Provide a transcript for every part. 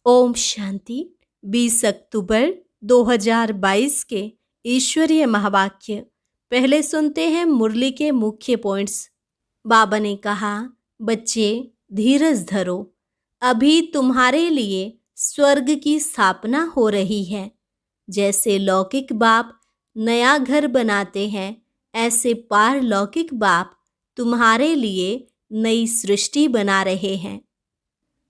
ओम शांति। 20 अक्टूबर 2022 के ईश्वरीय महावाक्य। पहले सुनते हैं मुरली के मुख्य पॉइंट्स। बाबा ने कहा, बच्चे धीरज धरो, अभी तुम्हारे लिए स्वर्ग की स्थापना हो रही है। जैसे लौकिक बाप नया घर बनाते हैं, ऐसे पारलौकिक बाप तुम्हारे लिए नई सृष्टि बना रहे हैं।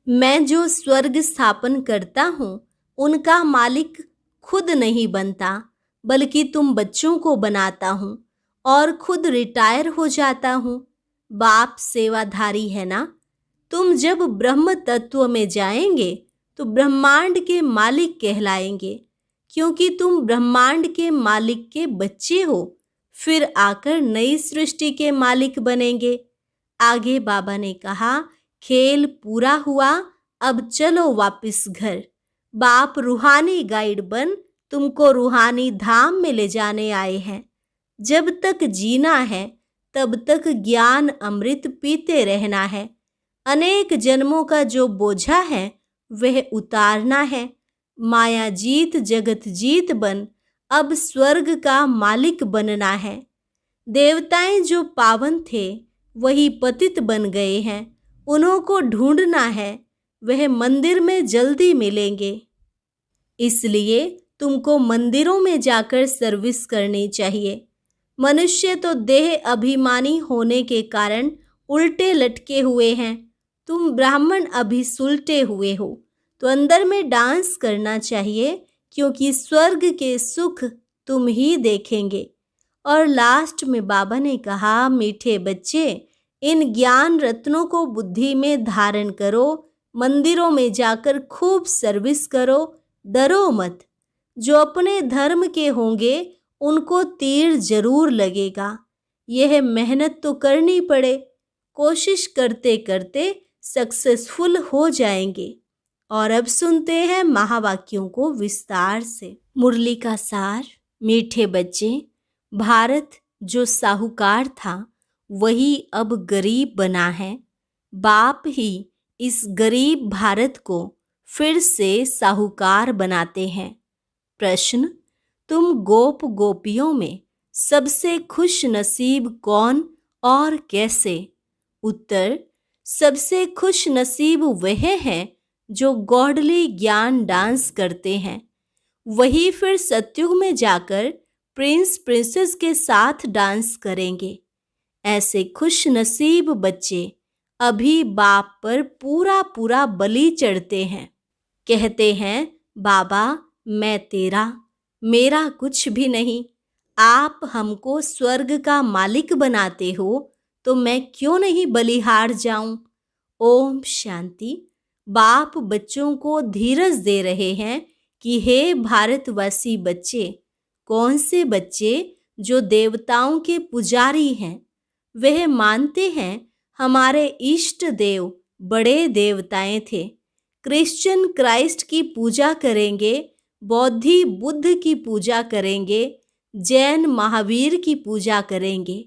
मैं जो स्वर्ग स्थापन करता हूँ, उनका मालिक खुद नहीं बनता, बल्कि तुम बच्चों को बनाता हूँ और खुद रिटायर हो जाता हूँ। बाप सेवाधारी है ना। तुम जब ब्रह्म तत्व में जाएंगे तो ब्रह्मांड के मालिक कहलाएंगे, क्योंकि तुम ब्रह्मांड के मालिक के बच्चे हो। फिर आकर नई सृष्टि के मालिक बनेंगे। आगे बाबा ने कहा, खेल पूरा हुआ, अब चलो वापस घर। बाप रूहानी गाइड बन तुमको रूहानी धाम में ले जाने आए हैं। जब तक जीना है तब तक ज्ञान अमृत पीते रहना है। अनेक जन्मों का जो बोझा है वह उतारना है। माया जीत जगत जीत बन अब स्वर्ग का मालिक बनना है। देवताएं जो पावन थे वही पतित बन गए हैं। उन्हों को ढूंढना है, वह मंदिर में जल्दी मिलेंगे। इसलिए तुमको मंदिरों में जाकर सर्विस करनी चाहिए। मनुष्य तो देह अभिमानी होने के कारण उल्टे लटके हुए हैं। तुम ब्राह्मण अभी सुलटे हुए हो, तो अंदर में डांस करना चाहिए, क्योंकि स्वर्ग के सुख तुम ही देखेंगे। और लास्ट में बाबा ने कहा, मीठे बच्चे, इन ज्ञान रत्नों को बुद्धि में धारण करो, मंदिरों में जाकर खूब सर्विस करो, डरो मत। जो अपने धर्म के होंगे उनको तीर जरूर लगेगा। यह मेहनत तो करनी पड़े। कोशिश करते करते सक्सेसफुल हो जाएंगे। और अब सुनते हैं महावाक्यों को विस्तार से। मुरली का सार। मीठे बच्चे, भारत जो साहूकार था वही अब गरीब बना है। बाप ही इस गरीब भारत को फिर से साहूकार बनाते हैं। प्रश्न, तुम गोप गोपियों में सबसे खुश नसीब कौन और कैसे? उत्तर, सबसे खुश नसीब वह है जो गॉडली ज्ञान डांस करते हैं। वही फिर सत्युग में जाकर प्रिंस प्रिंसेस के साथ डांस करेंगे। ऐसे खुश नसीब बच्चे अभी बाप पर पूरा पूरा बलि चढ़ते हैं। कहते हैं, बाबा मैं तेरा, मेरा कुछ भी नहीं। आप हमको स्वर्ग का मालिक बनाते हो, तो मैं क्यों नहीं बलिहार जाऊं। ओम शांति। बाप बच्चों को धीरज दे रहे हैं कि हे भारतवासी बच्चे, कौन से बच्चे जो देवताओं के पुजारी हैं, वह मानते हैं हमारे इष्ट देव बड़े देवताएं थे। क्रिश्चियन क्राइस्ट की पूजा करेंगे, बौद्धि बुद्ध की पूजा करेंगे, जैन महावीर की पूजा करेंगे।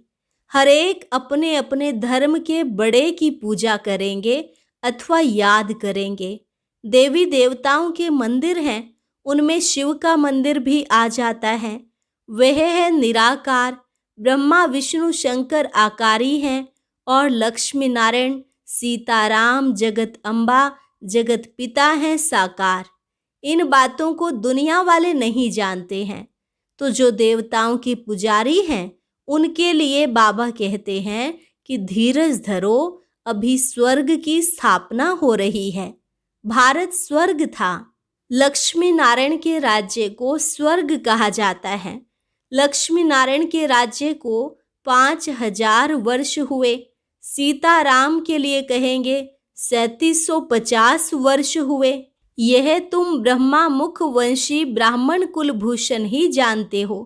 हर एक अपने अपने धर्म के बड़े की पूजा करेंगे अथवा याद करेंगे। देवी देवताओं के मंदिर हैं, उनमें शिव का मंदिर भी आ जाता है। वह है निराकार। ब्रह्मा विष्णु शंकर आकारी हैं और लक्ष्मी नारायण सीताराम जगत अम्बा जगत पिता हैं साकार। इन बातों को दुनिया वाले नहीं जानते हैं। तो जो देवताओं के पुजारी हैं उनके लिए बाबा कहते हैं कि धीरज धरो, अभी स्वर्ग की स्थापना हो रही है। भारत स्वर्ग था। लक्ष्मी नारायण के राज्य को स्वर्ग कहा जाता है। लक्ष्मी नारायण के राज्य को 5000 वर्ष हुए। सीताराम के लिए कहेंगे 3750 वर्ष हुए। यह तुम ब्रह्मा मुख वंशी ब्राह्मण कुलभूषण ही जानते हो।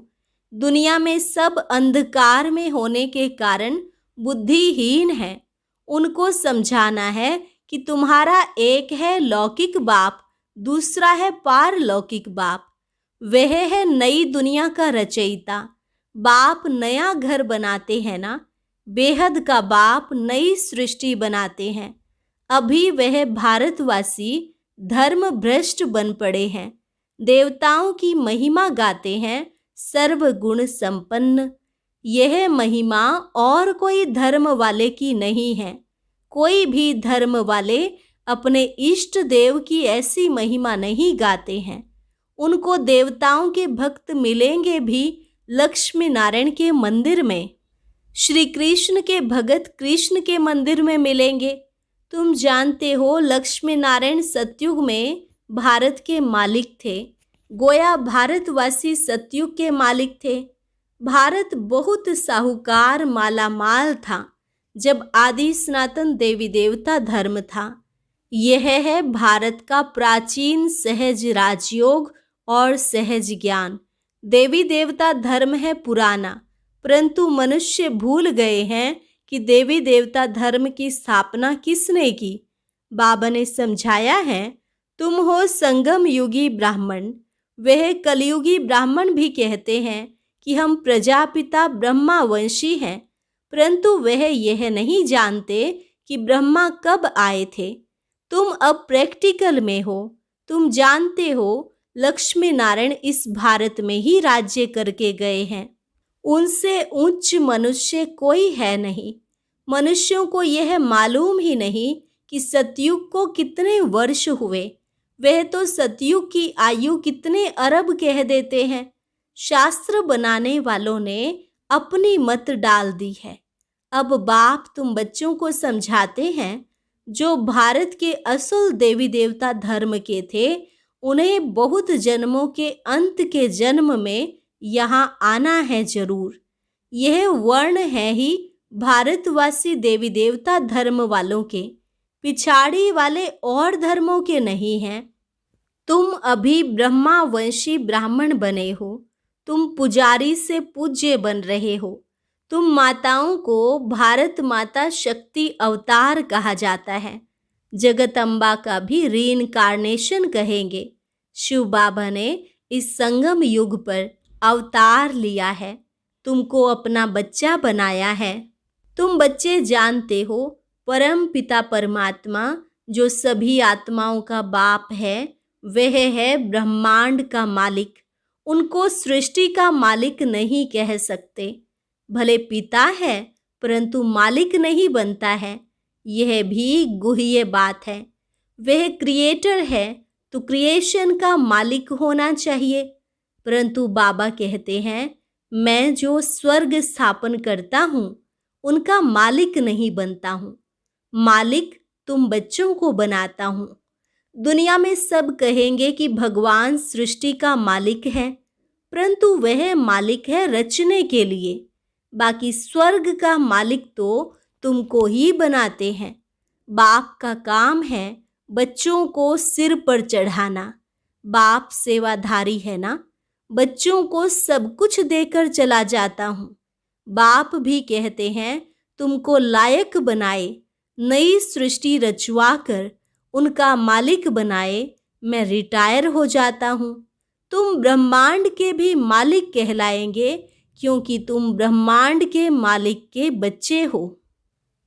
दुनिया में सब अंधकार में होने के कारण बुद्धिहीन है। उनको समझाना है कि तुम्हारा एक है लौकिक बाप, दूसरा है पारलौकिक बाप। वह है नई दुनिया का रचयिता। बाप नया घर बनाते हैं ना, बेहद का बाप नई सृष्टि बनाते हैं। अभी वह भारतवासी धर्म भ्रष्ट बन पड़े हैं। देवताओं की महिमा गाते हैं सर्वगुण संपन्न। यह महिमा और कोई धर्म वाले की नहीं है। कोई भी धर्म वाले अपने इष्ट देव की ऐसी महिमा नहीं गाते हैं। उनको देवताओं के भक्त मिलेंगे भी लक्ष्मी नारायण के मंदिर में, श्री कृष्ण के भगत कृष्ण के मंदिर में मिलेंगे। तुम जानते हो लक्ष्मी नारायण सतयुग में भारत के मालिक थे। गोया भारतवासी सतयुग के मालिक थे। भारत बहुत साहूकार मालामाल था जब आदि सनातन देवी देवता धर्म था। यह है भारत का प्राचीन सहज राजयोग और सहज ज्ञान। देवी देवता धर्म है पुराना, परंतु मनुष्य भूल गए हैं कि देवी देवता धर्म की स्थापना किसने की। बाबा ने समझाया है, तुम हो संगम युगी ब्राह्मण। वह कलयुगी ब्राह्मण भी कहते हैं कि हम प्रजापिता ब्रह्मा वंशी हैं, परंतु वह यह नहीं जानते कि ब्रह्मा कब आए थे। तुम अब प्रैक्टिकल में हो। तुम जानते हो लक्ष्मी नारायण इस भारत में ही राज्य करके गए हैं। उनसे उच्च मनुष्य कोई है नहीं। मनुष्यों को यह मालूम ही नहीं कि सतयुग को कितने वर्ष हुए। वह तो सतयुग की आयु कितने अरब कह देते हैं। शास्त्र बनाने वालों ने अपनी मत डाल दी है। अब बाप तुम बच्चों को समझाते हैं, जो भारत के असल देवी देवता धर्म के थे, उन्हें बहुत जन्मों के अंत के जन्म में यहाँ आना है जरूर। यह वर्ण है ही भारतवासी देवी देवता धर्म वालों के, पिछाड़ी वाले और धर्मों के नहीं हैं। तुम अभी ब्रह्मा वंशी ब्राह्मण बने हो। तुम पुजारी से पूज्य बन रहे हो। तुम माताओं को भारत माता शक्ति अवतार कहा जाता है। जगदम्बा का भी रीइंकार्नेशन कहेंगे। शिव बाबा ने इस संगम युग पर अवतार लिया है, तुमको अपना बच्चा बनाया है। तुम बच्चे जानते हो परम पिता परमात्मा जो सभी आत्माओं का बाप है, वह है ब्रह्मांड का मालिक। उनको सृष्टि का मालिक नहीं कह सकते। भले पिता है परंतु मालिक नहीं बनता है। यह भी गुह्य बात है। वह क्रिएटर है तो क्रिएशन का मालिक होना चाहिए। परंतु बाबा कहते हैं, मैं जो स्वर्ग स्थापन करता हूँ उनका मालिक नहीं बनता हूँ। मालिक तुम बच्चों को बनाता हूँ। दुनिया में सब कहेंगे कि भगवान सृष्टि का मालिक है, परंतु वह मालिक है रचने के लिए। बाकी स्वर्ग का मालिक तो तुमको ही बनाते हैं। बाप का काम है बच्चों को सिर पर चढ़ाना। बाप सेवाधारी है ना, बच्चों को सब कुछ देकर चला जाता हूँ। बाप भी कहते हैं तुमको लायक बनाए, नई सृष्टि रचवा कर उनका मालिक बनाए, मैं रिटायर हो जाता हूँ। तुम ब्रह्मांड के भी मालिक कहलाएंगे, क्योंकि तुम ब्रह्मांड के मालिक के बच्चे हो।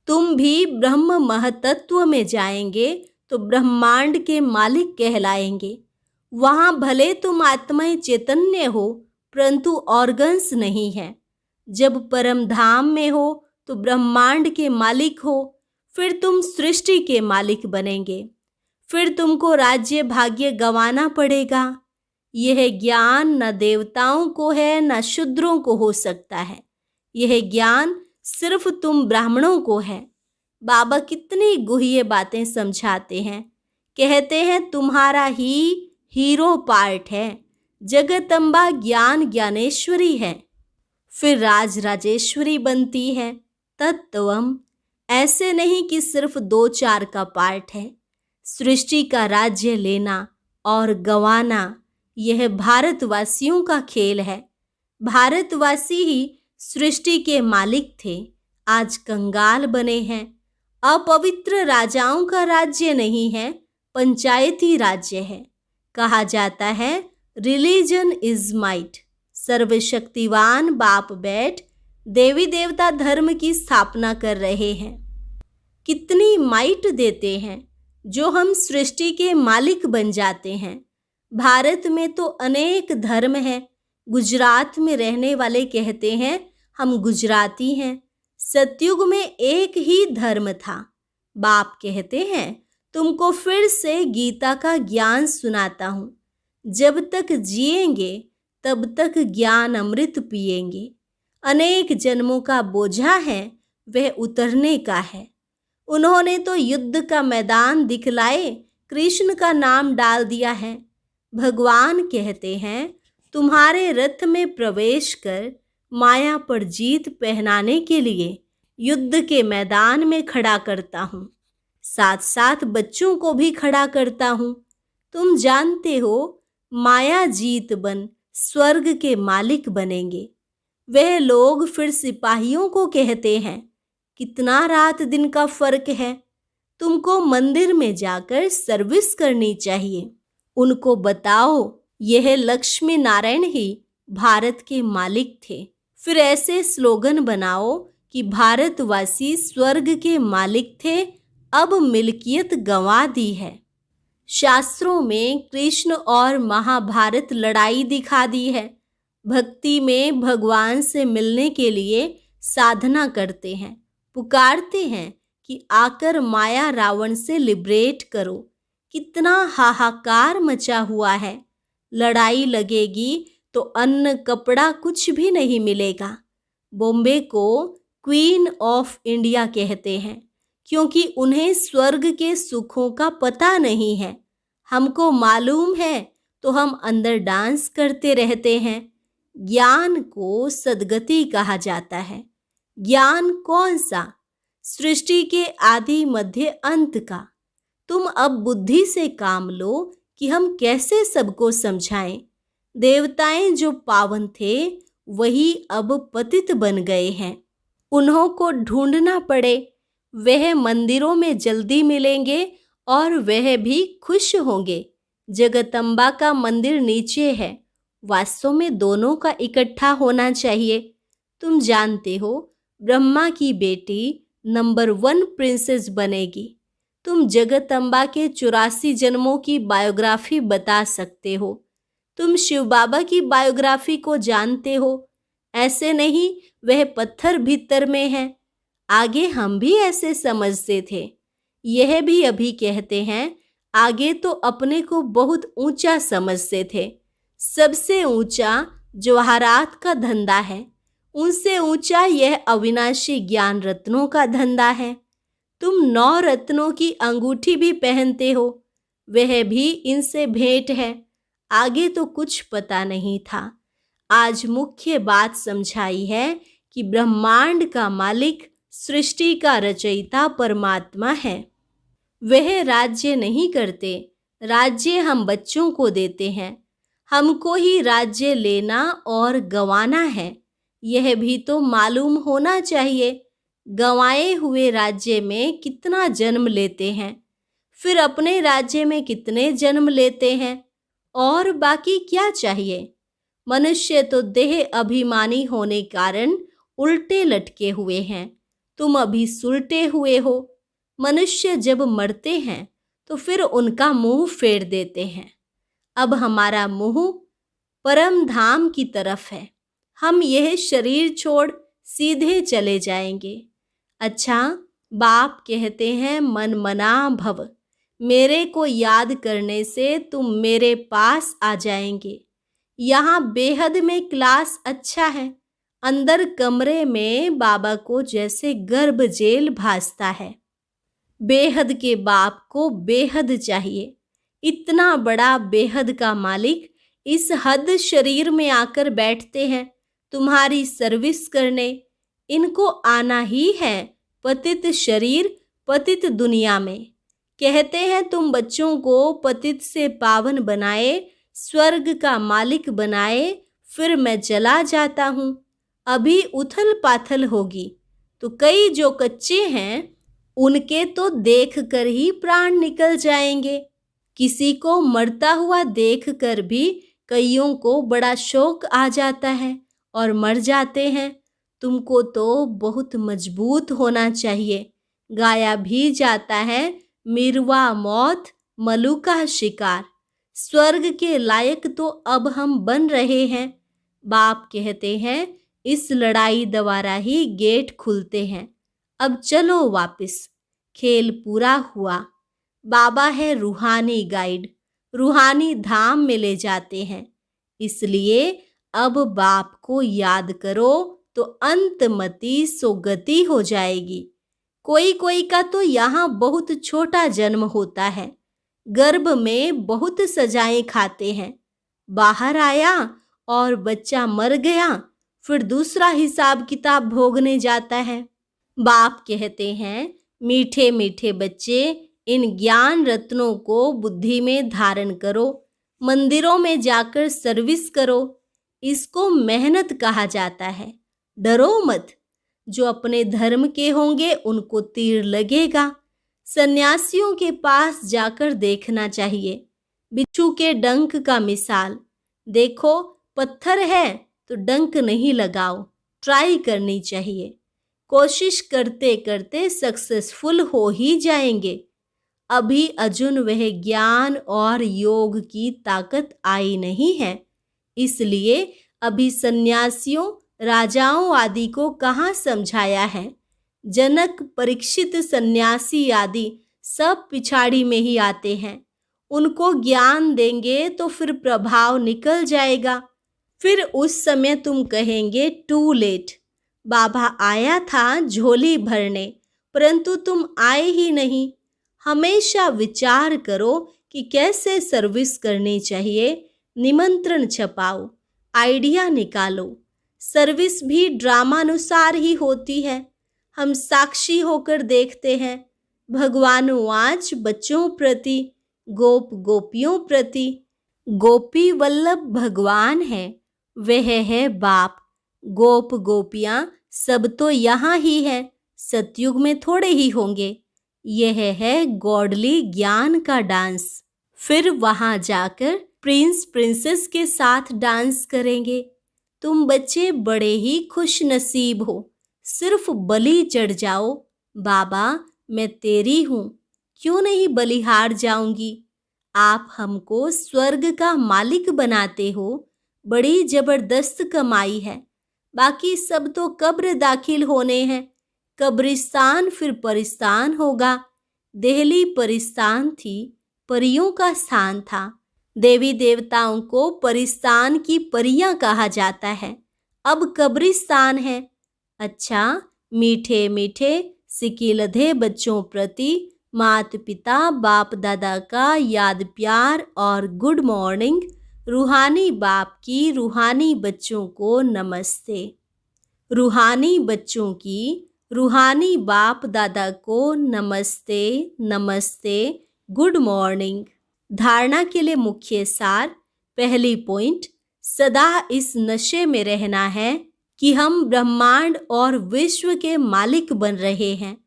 तुम भी ब्रह्म महतत्व में जाएंगे तो ब्रह्मांड के मालिक कहलाएंगे। वहाँ भले तुम आत्माएं चैतन्य हो, परंतु ऑर्गन्स नहीं है। जब परम धाम में हो तो ब्रह्मांड के मालिक हो, फिर तुम सृष्टि के मालिक बनेंगे। फिर तुमको राज्य भाग्य गंवाना पड़ेगा। यह ज्ञान न देवताओं को है न शूद्रों को हो सकता है। यह ज्ञान सिर्फ तुम ब्राह्मणों को है। बाबा कितनी गुह्य बातें समझाते हैं। कहते हैं तुम्हारा ही हीरो पार्ट है। जगदम्बा ज्ञान ज्ञानेश्वरी है, फिर राज राजेश्वरी बनती है। तत्वम ऐसे नहीं कि सिर्फ 2-4 का पार्ट है। सृष्टि का राज्य लेना और गंवाना यह भारतवासियों का खेल है। भारतवासी ही सृष्टि के मालिक थे, आज कंगाल बने हैं। अपवित्र राजाओं का राज्य नहीं है, पंचायती राज्य है। कहा जाता है रिलीजन इज माइट। सर्वशक्तिवान बाप बैठ देवी देवता धर्म की स्थापना कर रहे हैं। कितनी माइट देते हैं। जो हम सृष्टि के मालिक बन जाते हैं। भारत में तो अनेक धर्म हैं। गुजरात में रहने वाले कहते हैं हम गुजराती हैं। सतयुग में एक ही धर्म था। बाप कहते हैं तुमको फिर से गीता का ज्ञान सुनाता हूँ। जब तक जिएंगे तब तक ज्ञान अमृत पिएंगे। अनेक जन्मों का बोझा है वह उतरने का है। उन्होंने तो युद्ध का मैदान दिखलाए कृष्ण का नाम डाल दिया है। भगवान कहते हैं तुम्हारे रथ में प्रवेश कर माया पर जीत पहनाने के लिए युद्ध के मैदान में खड़ा करता हूँ। साथ साथ बच्चों को भी खड़ा करता हूँ। तुम जानते हो माया जीत बन स्वर्ग के मालिक बनेंगे। वह लोग फिर सिपाहियों को कहते हैं कितना रात दिन का फर्क है। तुमको मंदिर में जाकर सर्विस करनी चाहिए। उनको बताओ यह लक्ष्मी नारायण ही भारत के मालिक थे। फिर ऐसे स्लोगन बनाओ कि भारतवासी स्वर्ग के मालिक थे, अब मिल्कियत गंवा दी है। शास्त्रों में कृष्ण और महाभारत लड़ाई दिखा दी है। भक्ति में भगवान से मिलने के लिए साधना करते हैं, पुकारते हैं कि आकर माया रावण से लिबरेट करो। कितना हाहाकार मचा हुआ है। लड़ाई लगेगी तो अन्न कपड़ा कुछ भी नहीं मिलेगा। बॉम्बे को क्वीन ऑफ इंडिया कहते हैं क्योंकि उन्हें स्वर्ग के सुखों का पता नहीं है। हमको मालूम है तो हम अंदर डांस करते रहते हैं। ज्ञान को सद्गति कहा जाता है। ज्ञान कौन सा? सृष्टि के आदि मध्य अंत का। तुम अब बुद्धि से काम लो कि हम कैसे सबको समझाएं। देवताएं जो पावन थे वही अब पतित बन गए हैं। उन्हों को ढूंढना पड़े। वह मंदिरों में जल्दी मिलेंगे और वह भी खुश होंगे। जगदम्बा का मंदिर नीचे है। वास्तव में दोनों का इकट्ठा होना चाहिए। तुम जानते हो ब्रह्मा की बेटी नंबर 1 प्रिंसेस बनेगी। तुम जगदम्बा के 84 जन्मों की बायोग्राफी बता सकते हो। तुम शिव बाबा की बायोग्राफी को जानते हो। ऐसे नहीं वह पत्थर भीतर में है। आगे हम भी ऐसे समझते थे। यह भी अभी कहते हैं। आगे तो अपने को बहुत ऊंचा समझते थे। सबसे ऊंचा जवाहरात का धंधा है। उनसे ऊंचा यह अविनाशी ज्ञान रत्नों का धंधा है। तुम 9 रत्नों की अंगूठी भी पहनते हो। वह भी इनसे भेंट है। आगे तो कुछ पता नहीं था। आज मुख्य बात समझाई है कि ब्रह्मांड का मालिक सृष्टि का रचयिता परमात्मा है। वह राज्य नहीं करते। राज्य हम बच्चों को देते हैं। हमको ही राज्य लेना और गंवाना है। यह भी तो मालूम होना चाहिए। गंवाए हुए राज्य में कितना जन्म लेते हैं, फिर अपने राज्य में कितने जन्म लेते हैं, और बाकी क्या चाहिए। मनुष्य तो देह अभिमानी होने कारण उल्टे लटके हुए हैं। तुम अभी सुलटे हुए हो। मनुष्य जब मरते हैं तो फिर उनका मुंह फेर देते हैं। अब हमारा मुंह परम धाम की तरफ है। हम यह शरीर छोड़ सीधे चले जाएंगे। अच्छा, बाप कहते हैं मन मना भव। मेरे को याद करने से तुम मेरे पास आ जाएंगे। यहाँ बेहद में क्लास अच्छा है। अंदर कमरे में बाबा को जैसे गर्भ जेल भासता है। बेहद के बाप को बेहद चाहिए। इतना बड़ा बेहद का मालिक इस हद शरीर में आकर बैठते हैं तुम्हारी सर्विस करने। इनको आना ही है पतित शरीर पतित दुनिया में। कहते हैं तुम बच्चों को पतित से पावन बनाए, स्वर्ग का मालिक बनाए, फिर मैं चला जाता हूँ। अभी उथल पाथल होगी तो कई जो कच्चे हैं उनके तो देख कर ही प्राण निकल जाएंगे। किसी को मरता हुआ देख कर भी कईयों को बड़ा शौक आ जाता है और मर जाते हैं। तुमको तो बहुत मजबूत होना चाहिए। गाया भी जाता है मिरवा मौत, मलुका शिकार। स्वर्ग के लायक तो अब हम बन रहे हैं। बाप कहते हैं इस लड़ाई द्वारा ही गेट खुलते हैं। अब चलो वापस, खेल पूरा हुआ। बाबा है रूहानी गाइड, रूहानी धाम में ले जाते हैं। इसलिए अब बाप को याद करो तो अंतमति सोगति हो जाएगी। कोई कोई का तो यहाँ बहुत छोटा जन्म होता है, गर्भ में बहुत सजाएं खाते हैं, बाहर आया और बच्चा मर गया, फिर दूसरा हिसाब किताब भोगने जाता है। बाप कहते हैं मीठे मीठे बच्चे, इन ज्ञान रत्नों को बुद्धि में धारण करो, मंदिरों में जाकर सर्विस करो। इसको मेहनत कहा जाता है। डरो मत, जो अपने धर्म के होंगे उनको तीर लगेगा। सन्यासियों के पास जाकर देखना चाहिए, बिच्छू के डंक का मिसाल। देखो पत्थर है तो डंक नहीं लगाओ, ट्राई करनी चाहिए। कोशिश करते करते सक्सेसफुल हो ही जाएंगे। अभी अर्जुन वह ज्ञान और योग की ताकत आई नहीं है, इसलिए अभी सन्यासियों, राजाओं आदि को कहाँ समझाया है। जनक, परीक्षित, सन्यासी आदि सब पिछाड़ी में ही आते हैं। उनको ज्ञान देंगे तो फिर प्रभाव निकल जाएगा। फिर उस समय तुम कहेंगे टू लेट, बाबा आया था झोली भरने, परंतु तुम आए ही नहीं। हमेशा विचार करो कि कैसे सर्विस करनी चाहिए। निमंत्रण छपाओ, आइडिया निकालो। सर्विस भी ड्रामानुसार ही होती है। हम साक्षी होकर देखते हैं। भगवानुवाच बच्चों प्रति, गोप गोपियों प्रति। गोपी वल्लभ भगवान है, वह है बाप। गोप गोपियां सब तो यहाँ ही है, सतयुग में थोड़े ही होंगे। यह है गॉडली ज्ञान का डांस। फिर वहां जाकर प्रिंस प्रिंसेस के साथ डांस करेंगे। तुम बच्चे बड़े ही खुश नसीब हो, सिर्फ बलि चढ़ जाओ। बाबा मैं तेरी हूँ, क्यों नहीं बलिहार जाऊंगी। आप हमको स्वर्ग का मालिक बनाते हो, बड़ी जबरदस्त कमाई है। बाकी सब तो कब्र दाखिल होने हैं। कब्रिस्तान फिर परिस्तान होगा। देहली परिस्तान थी, परियों का स्थान था। देवी देवताओं को परिस्तान की परियां कहा जाता है। अब कब्रिस्तान है। अच्छा, मीठे मीठे सिकिलधे बच्चों प्रति माता पिता बाप दादा का याद प्यार और गुड मॉर्निंग। रूहानी बाप की रूहानी बच्चों को नमस्ते। रूहानी बच्चों की रूहानी बाप दादा को नमस्ते नमस्ते, गुड मॉर्निंग। धारणा के लिए मुख्य सार। पहली पॉइंट, सदा इस नशे में रहना है कि हम ब्रह्मांड और विश्व के मालिक बन रहे हैं।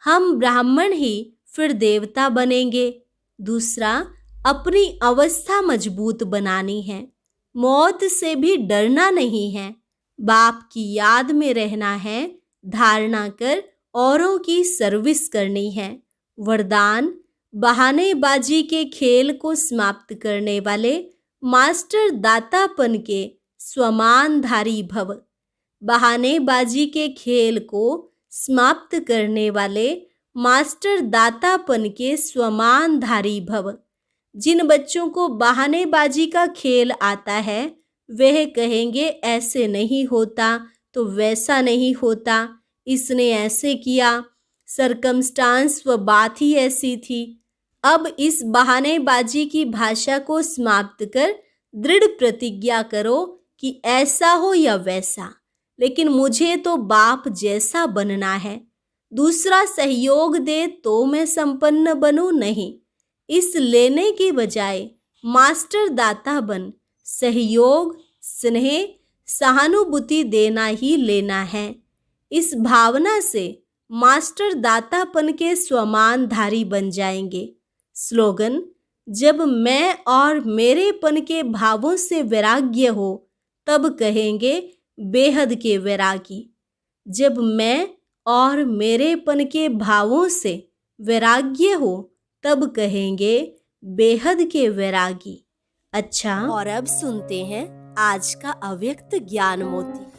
हम ब्राह्मण ही फिर देवता बनेंगे। दूसरा, अपनी अवस्था मजबूत बनानी है। मौत से भी डरना नहीं है। बाप की याद में रहना है। धारणा कर औरों की सर्विस करनी है। वरदान, बहानेबाजी के खेल को समाप्त करने वाले मास्टर दातापन के स्वमानधारी भव। बहानेबाजी के खेल को समाप्त करने वाले मास्टर दातापन के स्वमानधारी भव। जिन बच्चों को बहानेबाजी का खेल आता है, वह कहेंगे ऐसे नहीं होता तो वैसा नहीं होता, इसने ऐसे किया, सरकमस्टांस व बात ही ऐसी थी। अब इस बहानेबाजी की भाषा को समाप्त कर दृढ़ प्रतिज्ञा करो कि ऐसा हो या वैसा, लेकिन मुझे तो बाप जैसा बनना है। दूसरा सहयोग दे तो मैं संपन्न बनूं नहीं। इस लेने की बजाय मास्टर दाता बन सहयोग, स्नेह, सहानुभूति देना ही लेना है। इस भावना से मास्टर दातापन के स्वमानधारी बन जाएंगे। स्लोगन, जब मैं और मेरेपन के भावों से वैराग्य हो तब कहेंगे बेहद के वैरागी। जब मैं और मेरेपन के भावों से वैराग्य हो तब कहेंगे बेहद के वैरागी। अच्छा, और अब सुनते हैं आज का अव्यक्त ज्ञान मोती।